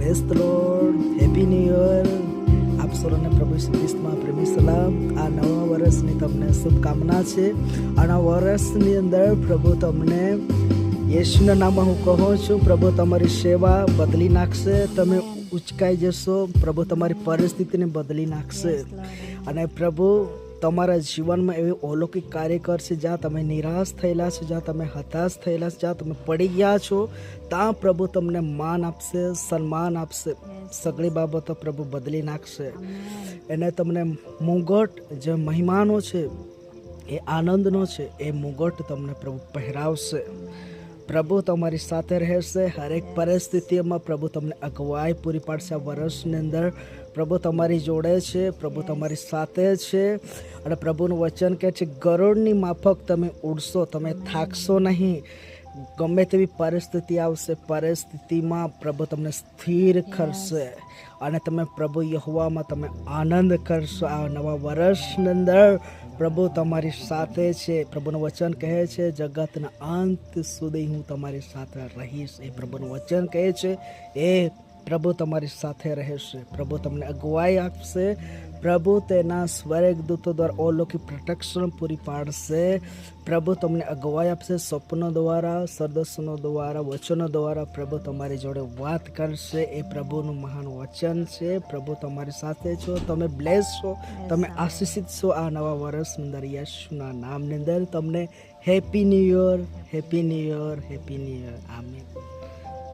Praise the lord, happy new year. આપ સૌને પ્રભુ ઈસુ ખ્રિસ્તમાં પ્રેમી સલામ. આ નવા વર્ષની તમને શુભકામના છે. આ નવા વર્ષની અંદર પ્રભુ તમને યેશુના નામમાં હું કહું છું, પ્રભુ તમારી સેવા બદલી નાખશે. તમે ઉચકાઈ જશો, પ્રભુ તમારી પરિસ્થિતિને બદલી નાખશે. અને પ્રભુ તમારા જીવનમાં એવી અલૌકિક કાર્ય કરશે. જ્યાં તમે નિરાશ થયેલા છો, જ્યાં તમે હતાશ થયેલા છો, જ્યાં તમે પડી ગયા છો, ત્યાં પ્રભુ તમને માન આપશે, સન્માન આપશે. સગળી બાબતો પ્રભુ બદલી નાખશે. એને તમને મુગટ જે મહિમાનો છે, એ આનંદનો છે, એ મુગટ તમને પ્રભુ પહેરાવશે. પ્રભુ તમારી સાથે રહેશે. હરેક પરિસ્થિતિમાં પ્રભુ તમને અગવાઈ પૂરી પાડશે. આ વર્ષની અંદર પ્રભુ તમારી જોડે છે, પ્રભુ તમારી સાથે છે. અને પ્રભુનું વચન કહે છે, ગરુડની માફક તમે ઉડશો, તમે થાકશો નહીં. ગમે તેવી પરિસ્થિતિ આવશે, પરિસ્થિતિમાં પ્રભુ તમને સ્થિર કરશે. અને તમે પ્રભુ યહોવામાં તમે આનંદ કરશો. આ નવા વર્ષની અંદર પ્રભુ તમારી સાથે છે. પ્રભુનું વચન કહે છે, જગતના અંત સુધી હું તમારી સાથે રહીશ. એ પ્રભુનું વચન કહે છે, એ પ્રભુ તમારી સાથે રહેશે. પ્રભુ તમને અગવાઈ આપશે. પ્રભુ તેના સ્વર્ગદૂતો દ્વારા અલૌકિક પ્રોટેક્શન પૂરી પાડશે. પ્રભુ તમને અગવાઈ આપશે. સ્વપ્નો દ્વારા, સદસ્યનો દ્વારા, વચનો દ્વારા પ્રભુ તમારી જોડે વાત કરશે. એ પ્રભુનું મહાન વચન છે. પ્રભુ તમારી સાથે છો, તમે બ્લેસ છો, તમે આશીષિત છો. આ નવા વર્ષની અંદર યેશુના નામની અંદર તમને happy new year, happy new year, happy new year. આમીન.